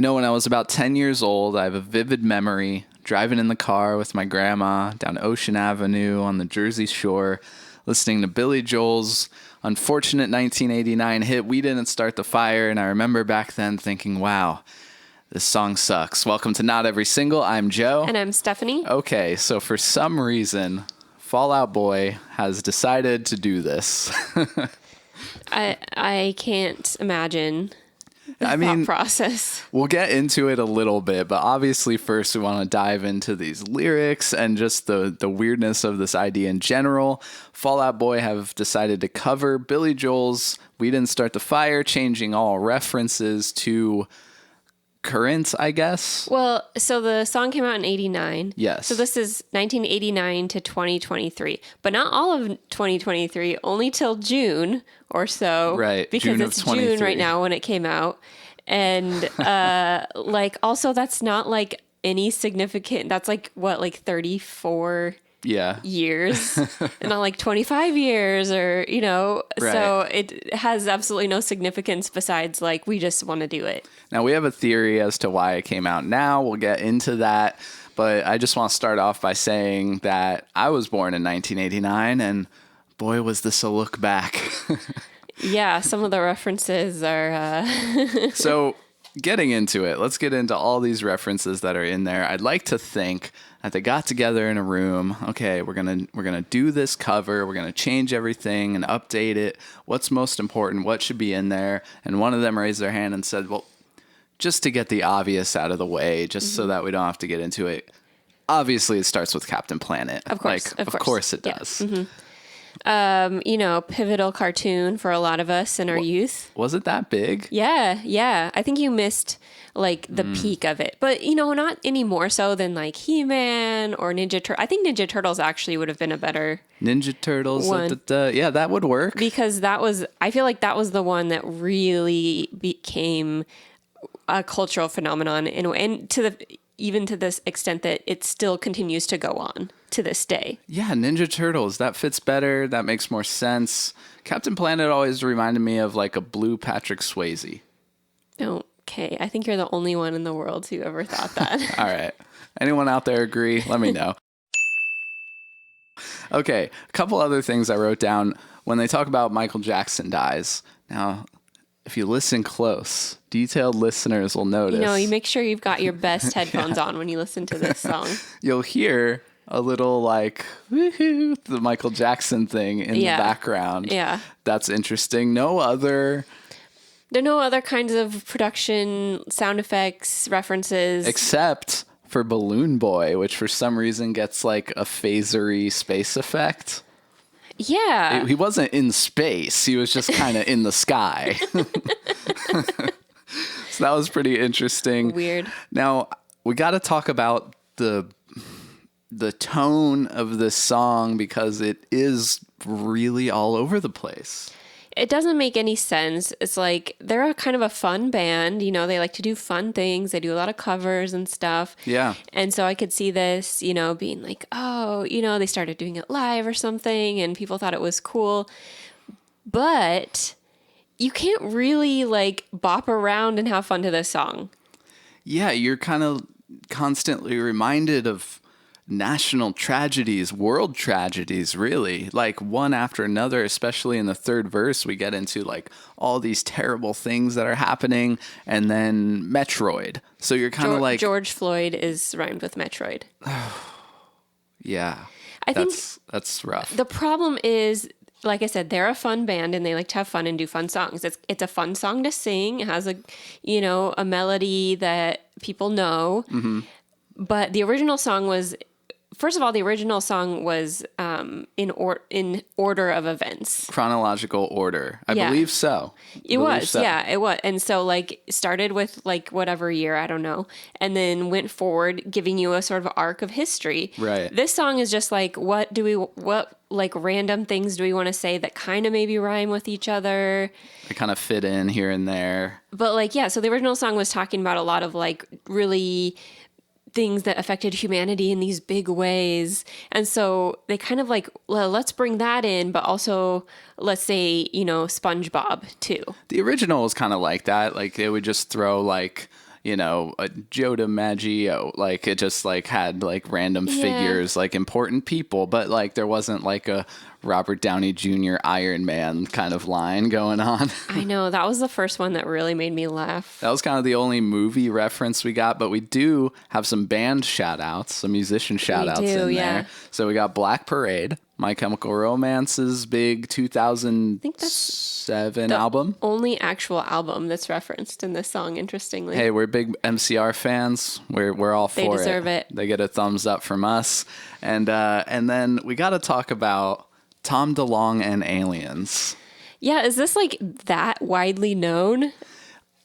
When I was about 10 years old, I have a vivid memory driving in the car with my grandma down Ocean Avenue on the Jersey Shore, listening to Billy Joel's unfortunate 1989 hit, We Didn't Start the Fire. And I remember back then thinking, wow, this song sucks. Welcome to Not Every Single. I'm Joe. And I'm Stephanie. Okay, so for some reason, Fall Out Boy has decided to do this. I can't imagine thought process. We'll get into it a little bit, but obviously first we want to dive into these lyrics and just the weirdness of this idea in general. Fall Out Boy have decided to cover Billy Joel's We Didn't Start the Fire, changing all references to current, I guess. Well, so the song came out in 89. Yes. So this is 1989 to 2023, but not all of 2023, only till June or so. Right. Because June it's of 23. June right now when it came out. And also that's not like any significant, that's like 34 years and not like 25 years or, Right. So it has absolutely no significance besides like, we just want to do it. Now we have a theory as to why it came out now. We'll get into that, but I just want to start off by saying that I was born in 1989 and boy, was this a look back. Yeah, some of the references are... So getting into it, let's get into all these references that are in there. I'd like to think that they got together in a room. Okay, we're gonna do this cover. We're gonna change everything and update it. What's most important? What should be in there? And one of them raised their hand and said, well, just to get the obvious out of the way, just so that we don't have to get into it. Obviously, it starts with Captain Planet. Of course. Of course it does. Yeah. Pivotal cartoon for a lot of us in our youth. Was it that big? Yeah. I think you missed like the peak of it, but not any more so than like He-Man or Ninja Turtle. I think Ninja Turtles actually would have been a better Ninja Turtles. one. Yeah, that would work. Because I feel like that was the one that really became a cultural phenomenon and even to this extent that it still continues to go on to this day. Yeah, Ninja Turtles. That fits better. That makes more sense. Captain Planet always reminded me of like a blue Patrick Swayze. Okay, I think you're the only one in the world who ever thought that. All right. Anyone out there agree? Let me know. Okay, a couple other things I wrote down when they talk about Michael Jackson dies. Now, if you listen close, detailed listeners will notice. You make sure you've got your best headphones on when you listen to this song. You'll hear a little like woohoo, the Michael Jackson thing in the background. Yeah. That's interesting. There are no other kinds of production, sound effects, references. Except for Balloon Boy, which for some reason gets like a phasery space effect. Yeah. He wasn't in space. He was just kind of in the sky. So that was pretty interesting. Weird. Now, we got to talk about the tone of this song because it is really all over the place. It doesn't make any sense. It's like they're kind of a fun band. They like to do fun things. They do a lot of covers and stuff. Yeah. And so I could see this, being like, oh, they started doing it live or something and people thought it was cool. But you can't really like bop around and have fun to this song. Yeah, you're kind of constantly reminded of national tragedies, world tragedies, really, like one after another. Especially in the third verse, we get into like all these terrible things that are happening, and then Metroid. So you're kind of like George Floyd is rhymed with Metroid. Yeah, I think that's rough. The problem is, like I said, they're a fun band and they like to have fun and do fun songs. It's a fun song to sing. It has a melody that people know. Mm-hmm. But the original song was. First of all, the original song was in order of events. Chronological order. I believe so. It was. And so like started with like whatever year, I don't know, and then went forward giving you a sort of arc of history. Right. This song is just like what like random things do we want to say that kind of maybe rhyme with each other? They kind of fit in here and there. But like so the original song was talking about a lot of like really things that affected humanity in these big ways. And so they kind of like, well, let's bring that in, but also let's say, SpongeBob too. The original was kind of like that. Like they would just throw like Joe DiMaggio. Like it just like had like random figures, like important people, but like there wasn't like a Robert Downey Jr. Iron Man kind of line going on. I know, that was the first one that really made me laugh. That was kind of the only movie reference we got, but we do have some band shout outs, some musician shout outs in there. So we got Black Parade, My Chemical Romance's big 2007 album. Only actual album that's referenced in this song, interestingly. Hey, we're big MCR fans. We're all for it. They deserve it. They get a thumbs up from us. And then we got to talk about Tom DeLonge and Aliens. Yeah, is this like that widely known?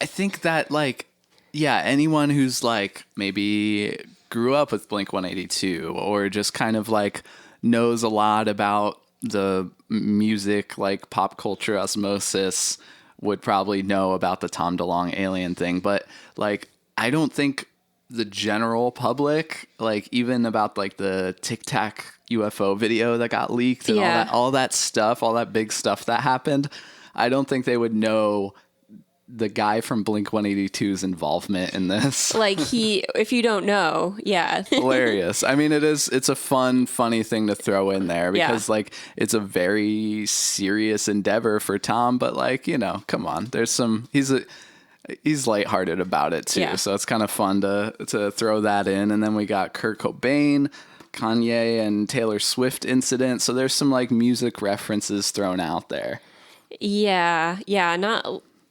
I think that like, yeah, anyone who's like maybe grew up with Blink-182 or just kind of like knows a lot about the music, like pop culture osmosis, would probably know about the Tom DeLonge alien thing. But like, I don't think the general public, like even about like the Tic Tac UFO video that got leaked and all that stuff, all that big stuff that happened, I don't think they would know the guy from Blink-182's involvement in this. Like if you don't know, yeah. Hilarious. I mean, it's a funny thing to throw in there because like it's a very serious endeavor for Tom, but like, come on, he's lighthearted about it too. Yeah. So it's kind of fun to throw that in. And then we got Kurt Cobain, Kanye and Taylor Swift incident. So there's some like music references thrown out there. Yeah.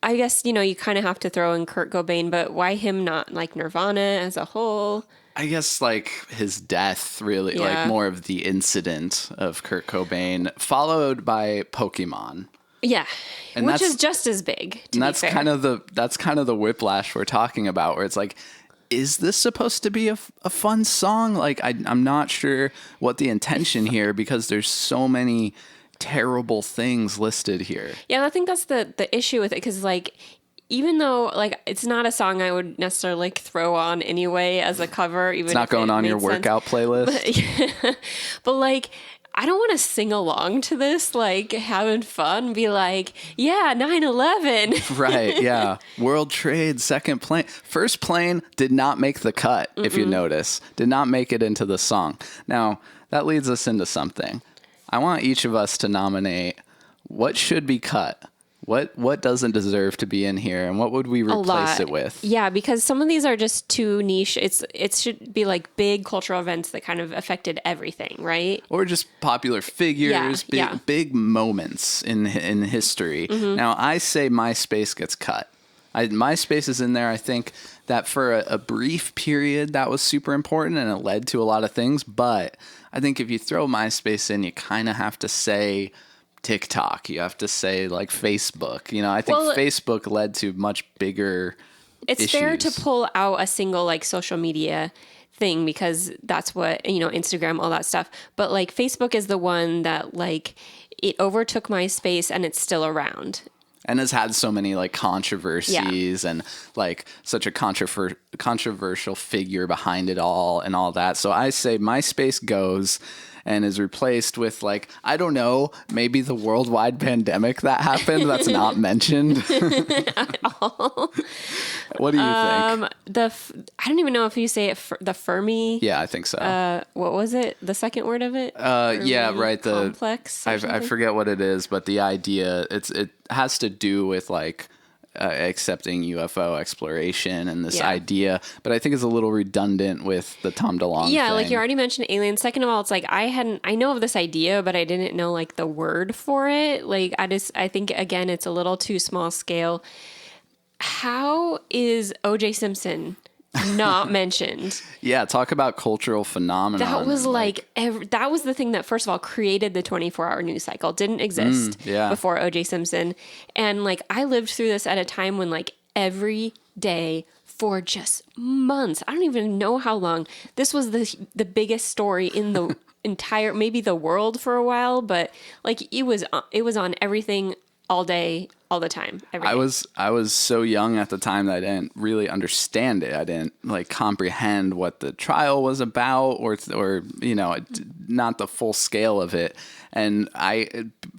I guess, you kind of have to throw in Kurt Cobain, but why him, not like Nirvana as a whole? I guess like his death really, like more of the incident of Kurt Cobain, followed by Pokemon. Yeah, and which is just as big. And that's kind of the whiplash we're talking about, where it's like, is this supposed to be a fun song? Like, I'm not sure what the intention here, because there's so many terrible things listed here. Yeah, I think that's the issue with it, because like, even though like it's not a song I would necessarily like throw on anyway as a cover, even it's not going on your workout playlist. But like, I don't want to sing along to this, like having fun, be like, yeah, 9/11. Right, yeah. World Trade, second plane. First plane did not make the cut, if you notice. Did not make it into the song. Now, that leads us into something. I want each of us to nominate what should be cut. What doesn't deserve to be in here, and what would we replace it with? Yeah, because some of these are just too niche. It should be like big cultural events that kind of affected everything, right? Or just popular figures, big moments in history. Now, I say MySpace gets cut. MySpace is in there. I think that for a brief period that was super important and it led to a lot of things. But I think if you throw MySpace in, you kind of have to say TikTok. You have to say like Facebook. I think Facebook led to much bigger issues. Fair to pull out a single like social media thing because that's what, Instagram, all that stuff. But like Facebook is the one that like it overtook MySpace and it's still around. And has had so many like controversies and like such a controversial figure behind it all and all that. So I say MySpace goes and is replaced with like, I don't know, maybe the worldwide pandemic that happened that's not mentioned. At all. What do you think? I don't even know if you say it, the Fermi. Yeah, I think so. What was it? The second word of it? Yeah, right. The complex. I forget what it is, but the idea, it has to do with like accepting UFO exploration and this idea, but I think it's a little redundant with the Tom DeLonge thing. Like you already mentioned aliens. Second of all, it's like I know of this idea, but I didn't know like the word for it. Like I think again, it's a little too small scale. How is O.J. Simpson not mentioned? Yeah, talk about cultural phenomenon. That was that was the thing that first of all created the 24-hour news cycle. Didn't exist before O.J. Simpson. And like I lived through this at a time when like every day for just months, I don't even know how long, this was the biggest story in the maybe the world for a while, but like it was on everything all day, all the time. Every day. I was so young at the time that I didn't really understand it. I didn't like comprehend what the trial was about, or not the full scale of it. And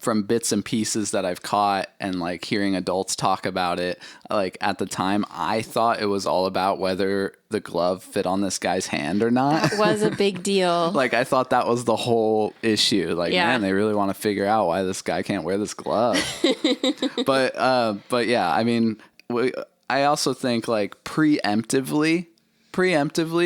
from bits and pieces that I've caught and like hearing adults talk about it, like at the time, I thought it was all about whether the glove fit on this guy's hand or not. That was a big deal. Like I thought that was the whole issue. Like, Yeah. man, they really want to figure out why this guy can't wear this glove. But yeah, I mean, I also think like preemptively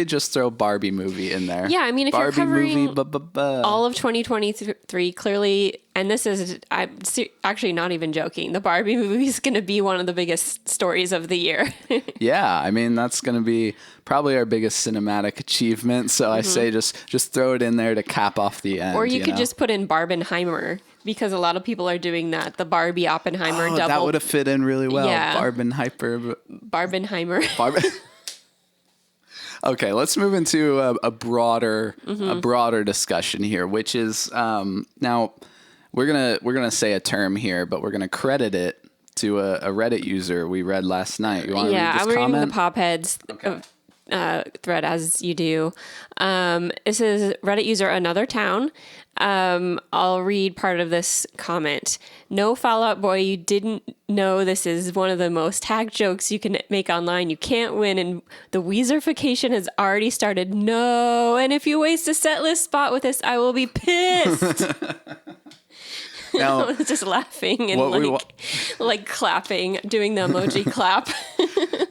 just throw Barbie movie in there. Yeah, I mean, if Barbie you're covering movie, all of 2023, clearly, and this is, I'm actually not even joking, the Barbie movie is going to be one of the biggest stories of the year. Yeah, I mean, that's going to be probably our biggest cinematic achievement. So I say just throw it in there to cap off the end. Or you could just put in Barbenheimer, because a lot of people are doing that. The Barbie Oppenheimer double. That would have fit in really well. Yeah. Barbenheimer. Okay, let's move into a broader discussion here, which is now we're gonna say a term here, but we're gonna credit it to a Reddit user we read last night. You want to read this I'm reading comment? the Popheads thread as you do. This is Reddit user Another Town. I'll read part of this comment. No, Fall Out Boy, you didn't know this is one of the most hacked jokes you can make online. You can't win, and the Weezerfication has already started. No, and if you waste a set list spot with this, I will be pissed. Now, I was just laughing and like clapping, doing the emoji clap.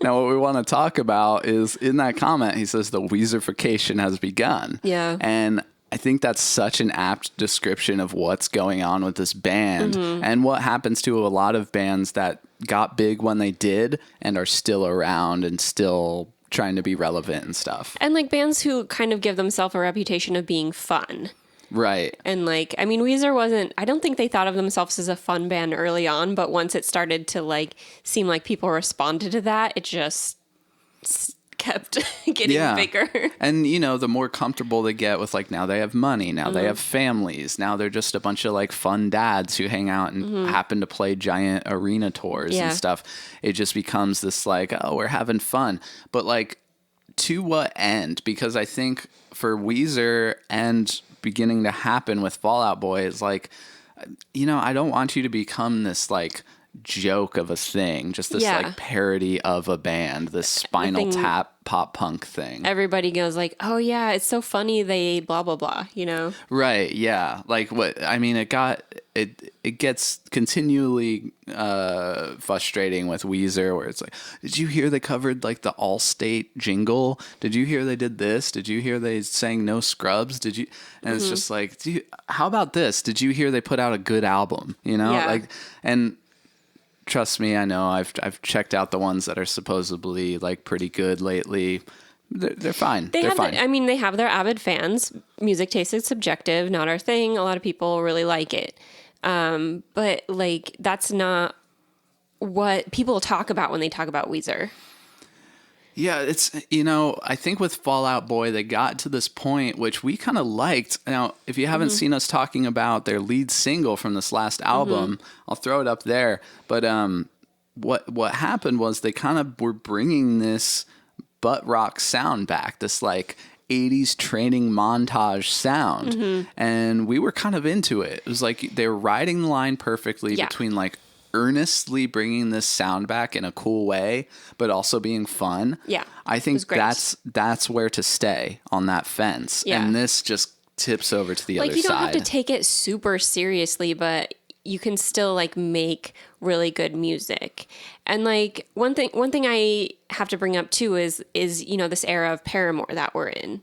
now, what we want to talk about is in that comment, he says the Weezerfication has begun. Yeah. And I think that's such an apt description of what's going on with this band and what happens to a lot of bands that got big when they did and are still around and still trying to be relevant and stuff. And like bands who kind of give themselves a reputation of being fun. Right. And like, I mean, Weezer I don't think they thought of themselves as a fun band early on, but once it started to like seem like people responded to that, it just kept getting bigger. And, the more comfortable they get with like, now they have money, now they have families, now they're just a bunch of like fun dads who hang out and happen to play giant arena tours and stuff. It just becomes this like, oh, we're having fun. But like, to what end? Because I think for Weezer and beginning to happen with Fall Out Boy is like, I don't want you to become this like joke of a thing, just this like parody of a band, this Spinal Tap pop punk thing. Everybody goes like, oh yeah, it's so funny they blah blah blah, Right, yeah. Like what I mean, it gets continually frustrating with Weezer, where it's like, did you hear they covered like the Allstate jingle? Did you hear they did this? Did you hear they sang No Scrubs? Did you? And it's just like, how about this? Did you hear they put out a good album? Like, and trust me, I know I've checked out the ones that are supposedly like pretty good lately. They're fine. They're fine. They have their avid fans. Music taste is subjective, not our thing. A lot of people really like it. But like, that's not what people talk about when they talk about Weezer. Yeah, it's, I think with Fall Out Boy, they got to this point, which we kind of liked. Now, if you haven't seen us talking about their lead single from this last album, I'll throw it up there. But what happened was they kind of were bringing this butt rock sound back, this like 80s training montage sound. And we were kind of into it. It was like they were riding the line perfectly between like earnestly bringing this sound back in a cool way, but also being fun. Yeah. I think that's where to stay on that fence. Yeah. And this just tips over to the other side. Like, you don't have to take it super seriously, but you can still like make really good music. And like one thing I have to bring up too is this era of Paramore that we're in.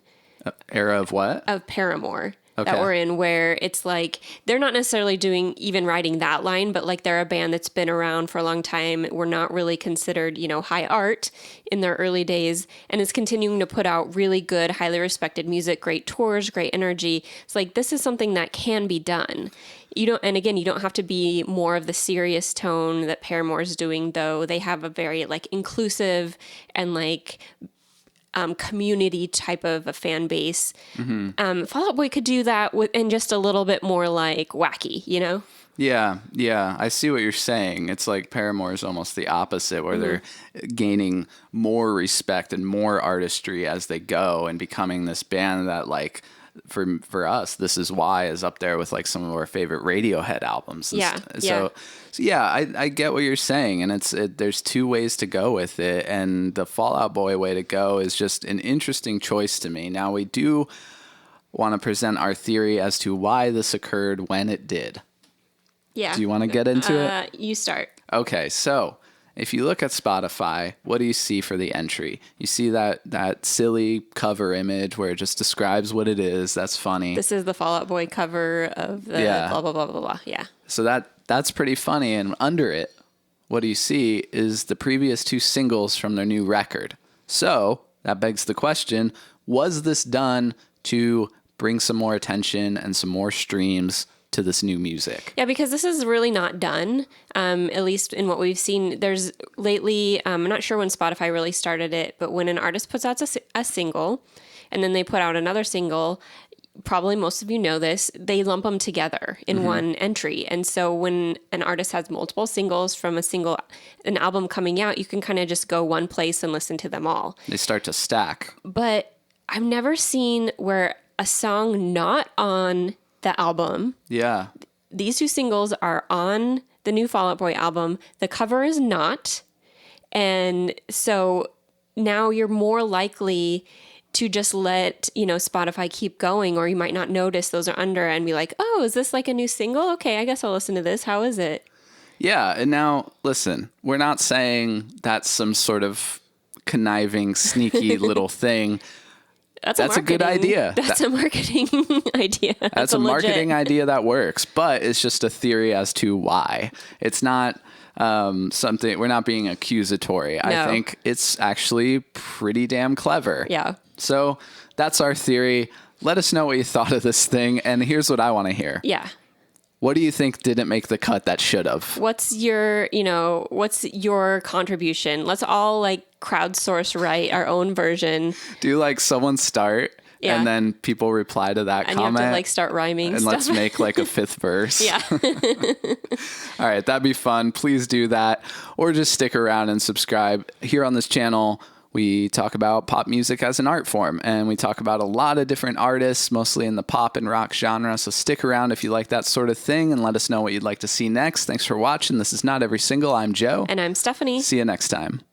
Era of what? Of Paramore. That we're in, where it's like they're not necessarily even writing that line, but like they're a band that's been around for a long time. We're not really considered, high art in their early days, and is continuing to put out really good, highly respected music, great tours, great energy. It's like, this is something that can be done. You don't have to be more of the serious tone that Paramore's doing, though. They have a very like inclusive and like community type of a fan base. Fall Out Boy could do that and just a little bit more like wacky, you know? Yeah, yeah, I see what you're saying. It's like Paramore is almost the opposite, where they're gaining more respect and more artistry as they go and becoming this band that, like, for us, This Is Why is up there with like some of our favorite Radiohead albums. Yeah, So yeah, I get what you're saying, and there's two ways to go with it, and the Fall Out Boy way to go is just an interesting choice to me. Now, we do want to present our theory as to why this occurred when it did. Yeah. Do you want to get into it? You start. Okay, so if you look at Spotify, what do you see for the entry? You see that silly cover image where it just describes what it is. That's funny. This is the Fall Out Boy cover of the blah, blah, blah, blah, blah. Yeah. So that's pretty funny. And under it, what do you see is the previous two singles from their new record. So that begs the question, was this done to bring some more attention and some more streams to this new music? Yeah, because this is really not done, at least in what we've seen. There's lately, I'm not sure when Spotify really started it, but when an artist puts out a single and then they put out another single, probably most of you know this, they lump them together in one entry. And so when an artist has multiple singles from an album coming out, you can kind of just go one place and listen to them all. They start to stack. But I've never seen where a song not on the album. Yeah. These two singles are on the new Fall Out Boy album. The cover is not. And so now you're more likely to just let, Spotify keep going, or you might not notice those are under and be like, oh, is this like a new single? Okay, I guess I'll listen to this. How is it? Yeah. And now, listen, we're not saying that's some sort of conniving, sneaky little thing. That's a good idea. That's a marketing idea. That's a marketing idea that works, but it's just a theory as to why. It's not something, we're not being accusatory. No. I think it's actually pretty damn clever. Yeah. So that's our theory. Let us know what you thought of this thing. And here's what I want to hear. Yeah. What do you think didn't make the cut that should have? What's your contribution? Let's all crowdsource write our own version. Do someone start and then people reply to that and comment. You have to start rhyming and stuff. Let's make a fifth verse. Yeah. All right, that'd be fun. Please do that, or just stick around and subscribe. Here on this channel, we talk about pop music as an art form, and we talk about a lot of different artists, mostly in the pop and rock genre. So stick around if you like that sort of thing, and let us know what you'd like to see next. Thanks for watching. This is Not Every Single. I'm Joe. And I'm Stephanie. See you next time.